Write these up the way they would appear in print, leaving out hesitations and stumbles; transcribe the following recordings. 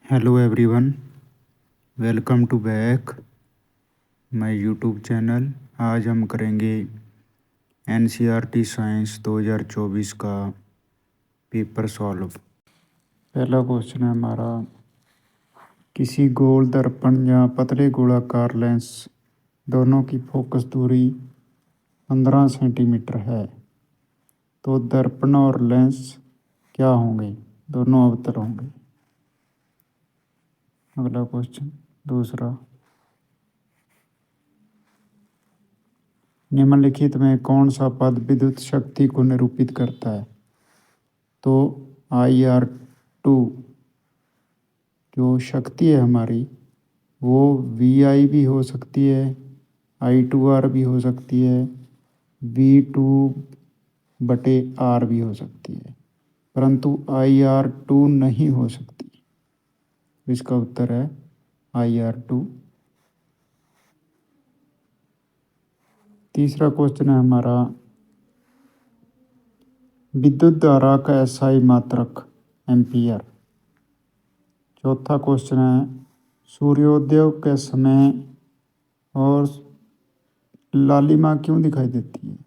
Hello everyone, welcome to back my YouTube channel. आज हम करेंगे एनसीईआरटी साइंस 2024 का पेपर सॉल्व। पहला क्वेश्चन है हमारा, किसी गोल दर्पण या पतले गोलाकार लेंस दोनों की फोकस दूरी 15 सेंटीमीटर है, तो दर्पण और लेंस क्या होंगे? दोनों अवतल होंगे। अगला क्वेश्चन दूसरा, निम्नलिखित में कौन सा पद विद्युत शक्ति को निरूपित करता है? तो IR2 जो शक्ति है हमारी, वो VI भी हो सकती है, I2R भी हो सकती है, V2/R भी हो सकती है, परंतु IR2 नहीं हो सकती। इसका उत्तर है IR2। तीसरा क्वेश्चन है हमारा, विद्युत धारा का SI मात्रक एम्पियर। चौथा क्वेश्चन है, सूर्योदय के समय और लालिमा क्यों दिखाई देती है?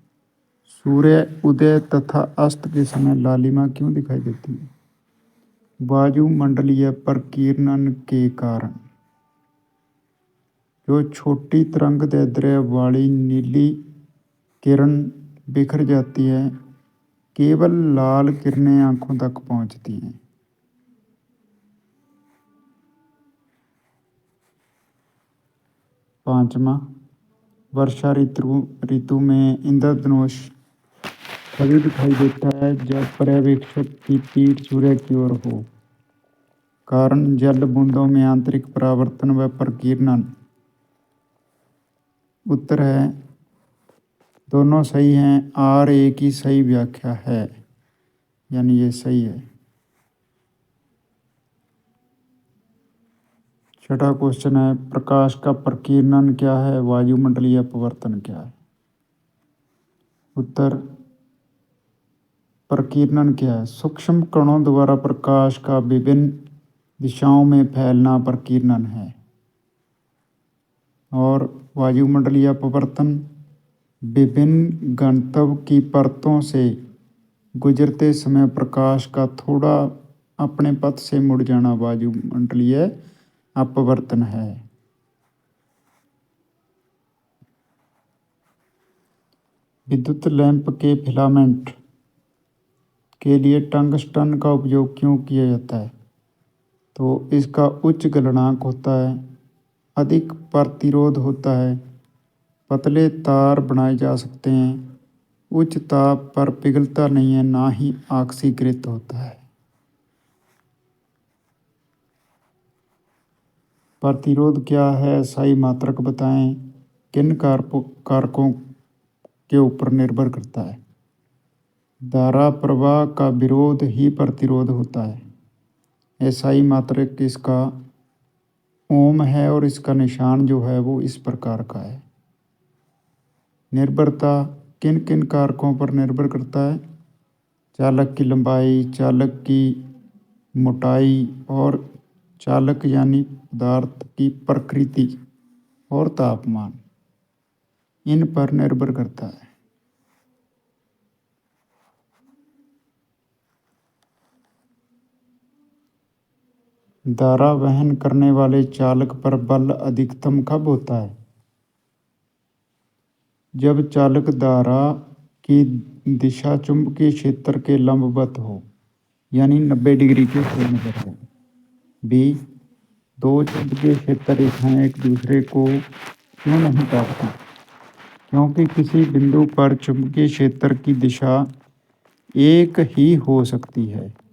सूर्य उदय तथा अस्त के समय लालिमा क्यों दिखाई देती है? वायुमंडलीय प्रकीर्णन के कारण। जो छोटी तरंगदैर्ध्य वाली नीली किरण बिखर जाती है, केवल लाल किरणें आंखों तक पहुंचती हैं। पांचवा, वर्षा ऋतु में इंद्रधनुष तभी दिखाई देता है जब पर्यवेक्षक की पीठ सूर्य की ओर हो। कारण जल बूंदों में आंतरिक परावर्तन व प्रकीर्णन। उत्तर है दोनों सही हैं। RA की सही व्याख्या है, यानी ये सही है। छठा क्वेश्चन है, प्रकाश का प्रकीर्णन क्या है, वायुमंडलीय अपवर्तन क्या है? उत्तर, प्रकीर्णन क्या है? सूक्ष्म कणों द्वारा प्रकाश का विभिन्न दिशाओं में फैलना प्रकीर्णन है। और वायुमंडलीय अपवर्तन विभिन्न गंतव्य की परतों से गुजरते समय प्रकाश का थोड़ा अपने पथ से मुड़ जाना वायुमंडलीय अपवर्तन है। विद्युत लैंप के फिलामेंट के लिए टंगस्टन का उपयोग क्यों किया जाता है? तो इसका उच्च गलनांक होता है, अधिक प्रतिरोध होता है, पतले तार बनाए जा सकते हैं, उच्च ताप पर पिघलता नहीं है, ना ही ऑक्सीकृत होता है। प्रतिरोध क्या है, सही मात्रक बताएं। किन कारकों के ऊपर निर्भर करता है? धारा प्रवाह का विरोध ही प्रतिरोध होता है। SI मात्रक इसका ओम है और इसका निशान जो है वो इस प्रकार का है। निर्भरता किन किन कारकों पर निर्भर करता है? चालक की लंबाई, चालक की मोटाई और चालक यानी पदार्थ की प्रकृति और तापमान, इन पर निर्भर करता है। धारा वहन करने वाले चालक पर बल अधिकतम कब होता है? जब चालक धारा की दिशा चुंबकीय क्षेत्र के लंबवत हो, यानी 90 डिग्री के कोण पर हो। B, दो चुंबकीय क्षेत्र रेखाएं एक दूसरे को क्यों नहीं काटती? क्योंकि किसी बिंदु पर चुंबकीय क्षेत्र की दिशा एक ही हो सकती है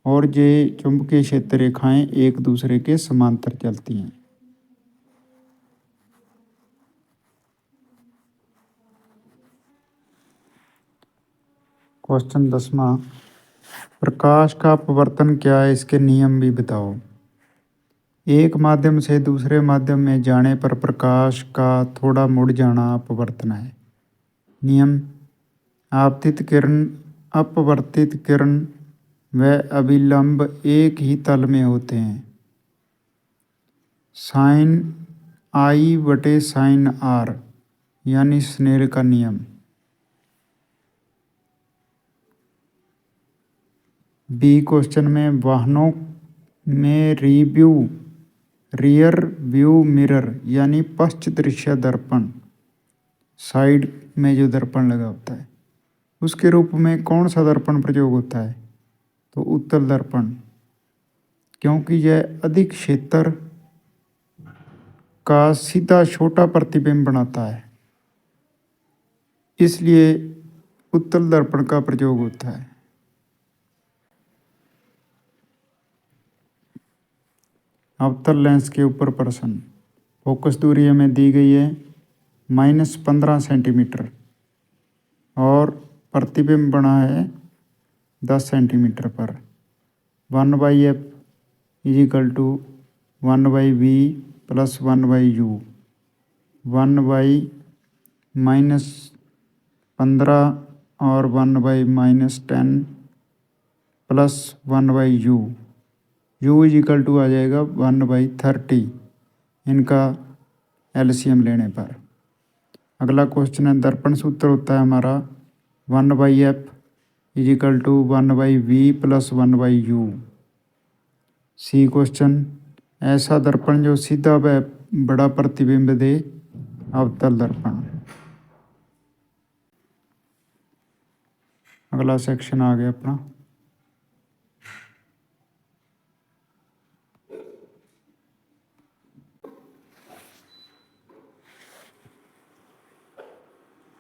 और ये चुंबकीय क्षेत्र रेखाएं एक दूसरे के समांतर चलती हैं। क्वेश्चन 10वां, प्रकाश का अपवर्तन क्या है, इसके नियम भी बताओ। एक माध्यम से दूसरे माध्यम में जाने पर प्रकाश का थोड़ा मुड़ जाना अपवर्तन है। नियम, आपतित किरण अपवर्तित किरण व अभिलंब एक ही तल में होते हैं। साइन आई बटे साइन आर यानी स्नेल का नियम। बी क्वेश्चन में वाहनों में रियर व्यू मिरर यानी पश्च दृश्य दर्पण, साइड में जो दर्पण लगा होता है, उसके रूप में कौन सा दर्पण प्रयोग होता है? तो उत्तल दर्पण, क्योंकि यह अधिक क्षेत्र का सीधा छोटा प्रतिबिंब बनाता है, इसलिए उत्तल दर्पण का प्रयोग होता है। अवतल लेंस के ऊपर प्रश्न। फोकस दूरी हमें दी गई है -15 सेंटीमीटर और प्रतिबिंब बना है 10 सेंटीमीटर पर। 1/f = 1/v + 1/u। 1/-15 और 1/-10 + 1/u। u = आ जाएगा 1/30 इनका एलसीएम लेने पर। अगला क्वेश्चन है, दर्पण सूत्र होता है हमारा 1/f = 1/v + 1/u। सी क्वेश्चन, ऐसा दर्पण जो सीधा व बड़ा प्रतिबिंब दे, अवतल दर्पण। अगला सेक्शन आ गया अपना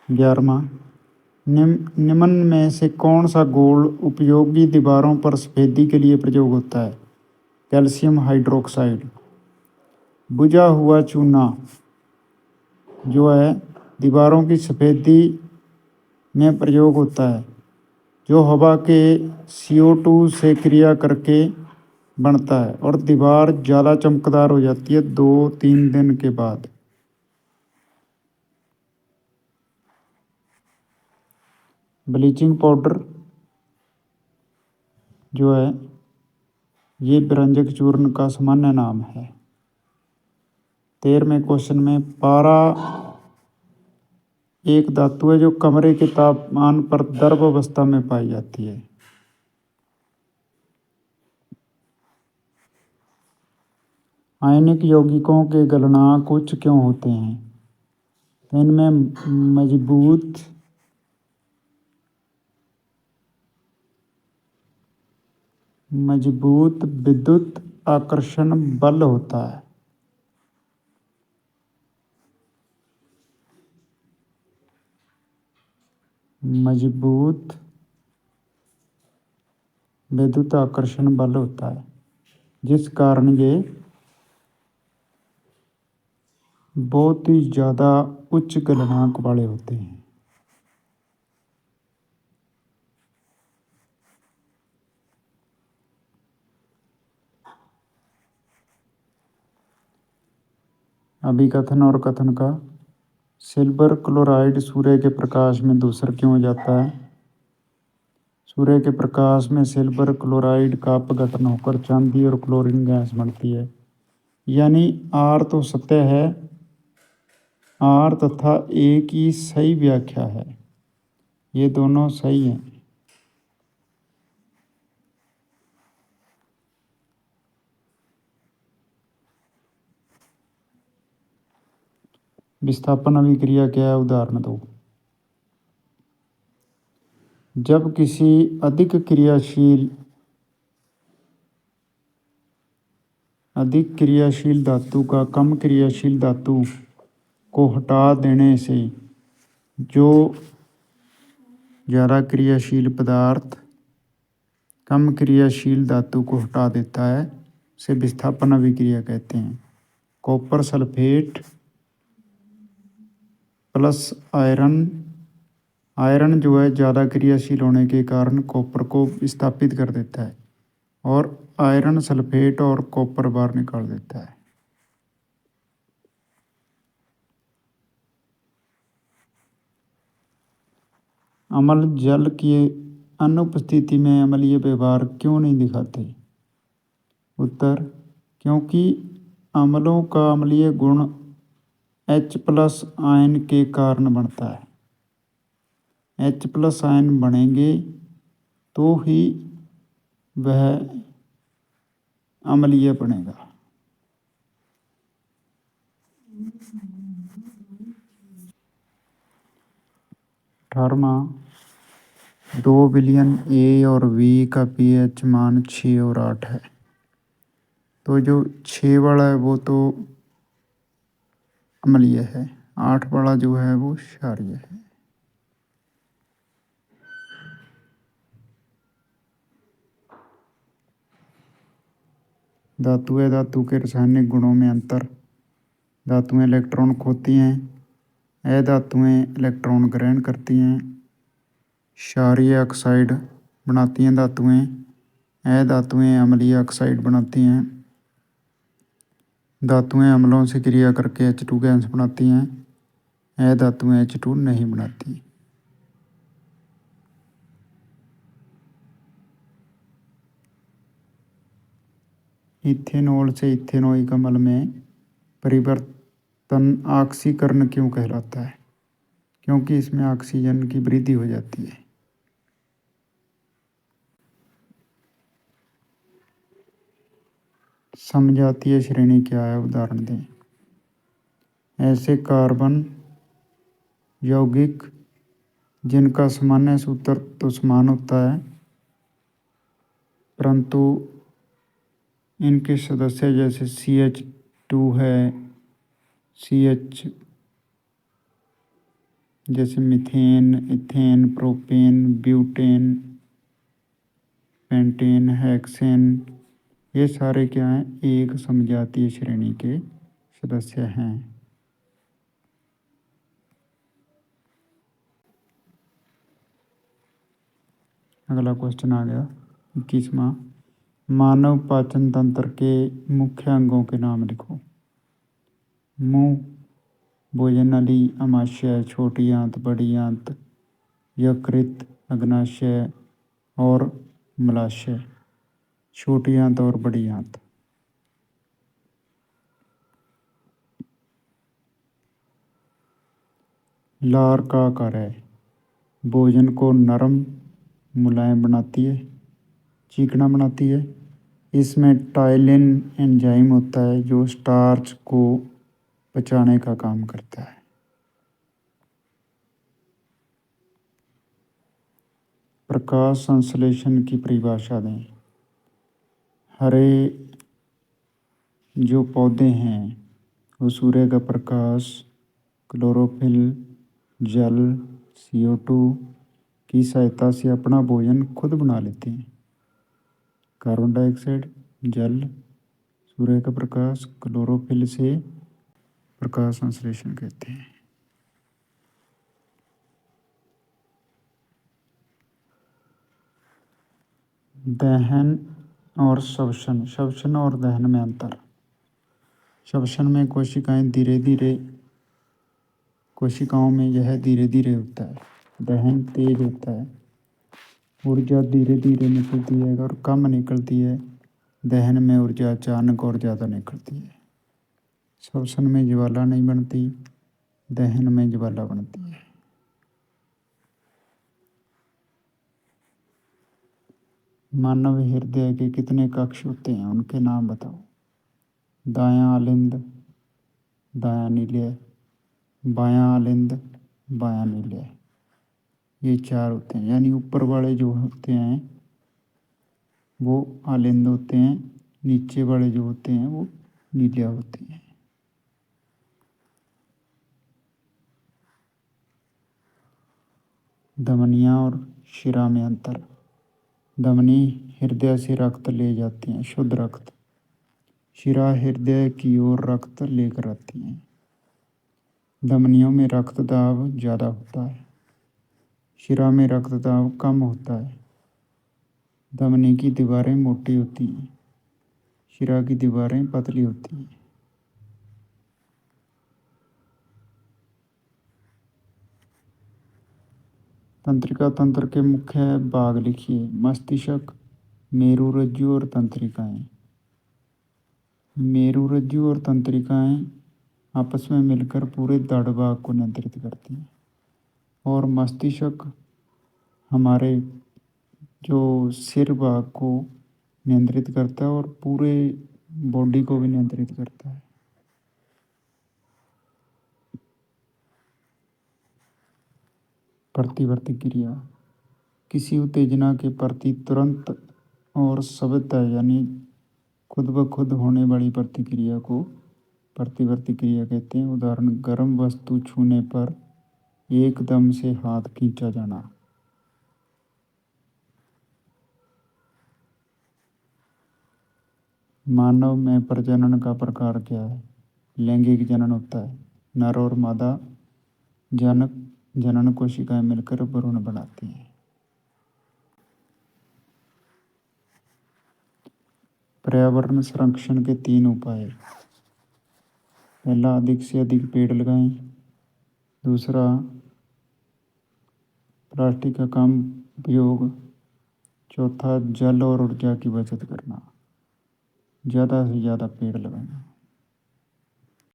ग्यारहवां। निम्न में से कौन सा गोल उपयोगी दीवारों पर सफेदी के लिए प्रयोग होता है? Calcium hydroxide. बुझा हुआ चूना जो है दीवारों की सफेदी में प्रयोग होता है, जो हवा के CO2 से क्रिया करके बनता है और दीवार ज़्यादा चमकदार हो जाती है 2-3 दिन के बाद। ब्लीचिंग पाउडर जो है ये विरंजक चूर्ण का सामान्य नाम है। 13वें क्वेश्चन में, पारा एक धातु है जो कमरे के तापमान पर द्रव अवस्था में पाई जाती है। आयनिक यौगिकों के गलनांक उच्च क्यों होते हैं? इनमें मजबूत विद्युत आकर्षण बल होता है। मजबूत विद्युत आकर्षण बल होता है, जिस कारण ये बहुत ही ज़्यादा उच्च गलनांक वाले होते हैं। अभिकथन और कथन का। सिल्वर क्लोराइड सूर्य के प्रकाश में धूसर क्यों हो जाता है? सूर्य के प्रकाश में सिल्वर क्लोराइड का अपघटन होकर चांदी और क्लोरीन गैस बनती है। यानी आर तो सत्य है, आर तथा ए की सही व्याख्या है, ये दोनों सही हैं। विस्थापन अभिक्रिया क्या है? उदाहरण दो। जब किसी अधिक क्रियाशील धातु का कम क्रियाशील धातु को हटा देने से जो ज़्यादा क्रियाशील पदार्थ कम क्रियाशील धातु को हटा देता है, उसे विस्थापन अभिक्रिया कहते हैं। कॉपर सल्फेट प्लस आयरन जो है ज़्यादा क्रियाशील होने के कारण कॉपर को विस्थापित कर देता है और आयरन सल्फेट और कॉपर बाहर निकाल देता है। अम्ल जल के अनुपस्थिति में अम्लीय व्यवहार क्यों नहीं दिखाते? उत्तर, क्योंकि अम्लों का अम्लीय गुण H+ आयन के कारण बनता है। H+ आयन बनेंगे तो ही वह अम्लीय बनेगा। 18वां, 2 विलयन A और B का pH मान 6 और 8 है। तो जो 6 वाला है वो तो अम्लीय है, 8 वाला जो है वो क्षारीय है। धातुएं धातु के रासायनिक गुणों में अंतर। धातुएं इलेक्ट्रॉन खोती हैं, अधातुएं इलेक्ट्रॉन ग्रहण करती हैं। क्षारीय ऑक्साइड बनाती हैं धातुएं, अधातुएं अम्लीय ऑक्साइड बनाती हैं। धातुएं अम्लों से क्रिया करके H2 गैस बनाती हैं, अधातुएं H2 नहीं बनाती। इथेनॉल से इथेनॉइक अम्ल में परिवर्तन ऑक्सीकरण क्यों कहलाता है? क्योंकि इसमें ऑक्सीजन की वृद्धि हो जाती है। समजातीय श्रेणी क्या है? उदाहरण दें। ऐसे कार्बन यौगिक जिनका सामान्य सूत्र तो समान होता है, परंतु इनके सदस्य जैसे CH2 है, CH जैसे methane, ethane, propane, butane, pentane, hexane, ये सारे क्या हैं? एक समजातीय श्रेणी के सदस्य हैं। अगला क्वेश्चन आ गया 21वां, मानव पाचन तंत्र के मुख्य अंगों के नाम लिखो। मुंह, भोजनली, अमाशय, छोटी आंत, बड़ी आंत, यकृत, अग्नाशय और मलाशय। छोटी आंत और बड़ी आंत। लार का आकार है, भोजन को नरम मुलायम बनाती है, चिकना बनाती है। इसमें टाइलिन एंजाइम होता है जो स्टार्च को पचाने का काम करता है। प्रकाश संश्लेषण की परिभाषा दें। हरे जो पौधे हैं वो सूर्य का प्रकाश, क्लोरोफिल, जल, CO2 की सहायता से अपना भोजन खुद बना लेते हैं। कार्बन डाइऑक्साइड, जल, सूर्य का प्रकाश, क्लोरोफिल से प्रकाश संश्लेषण कहते हैं। दहन और श्वसन। श्वसन और दहन में अंतर। श्वसन में कोशिकाओं में यह धीरे धीरे होता है। दहन तेज होता है, ऊर्जा धीरे धीरे निकलती है और कम निकलती है। दहन में ऊर्जा अचानक और ज़्यादा निकलती है। श्वसन में ज्वाला नहीं बनती, दहन में ज्वाला बनती है। मानव हृदय के कितने कक्ष होते हैं? उनके नाम बताओ। दायां अलिंद, दायां नीले, बायां अलिंद, बायां नीले, ये 4 होते हैं। यानी ऊपर वाले जो होते हैं वो अलिंद होते हैं, नीचे वाले जो होते हैं वो नीले होते हैं। धमनियाँ और शिरा में अंतर। धमनी हृदय से रक्त ले जाती हैं, शुद्ध रक्त। शिरा हृदय की ओर रक्त लेकर आती हैं। धमनियों में रक्त दाब ज़्यादा होता है, शिरा में रक्त दाब कम होता है। धमनी की दीवारें मोटी होती हैं, शिरा की दीवारें पतली होती हैं। तंत्रिका तंत्र के मुख्य भाग लिखिए। मस्तिष्क, मेरुरज्जु और तंत्रिकाएं। मेरुरज्जु और तंत्रिकाएं आपस में मिलकर पूरे दाढ़ भाग को नियंत्रित करती हैं। और मस्तिष्क हमारे जो सिर भाग को नियंत्रित करता है और पूरे बॉडी को भी नियंत्रित करता है। प्रतिवर्ती क्रिया, किसी उत्तेजना के प्रति तुरंत और सविता यानी खुद ब खुद होने वाली प्रतिक्रिया को प्रतिवर्ती क्रिया कहते हैं। उदाहरण, गर्म वस्तु छूने पर एकदम से हाथ खींचा जाना। मानव में प्रजनन का प्रकार क्या है? लैंगिक जनन होता है। नर और मादा जनक जनन कोशिकाएं मिलकर भ्रूण बनाती हैं। पर्यावरण संरक्षण के 3 उपाय। पहला, अधिक से अधिक पेड़ लगाएं। दूसरा, प्लास्टिक का कम उपयोग। चौथा, जल और ऊर्जा की बचत करना। ज़्यादा से ज़्यादा पेड़ लगाना।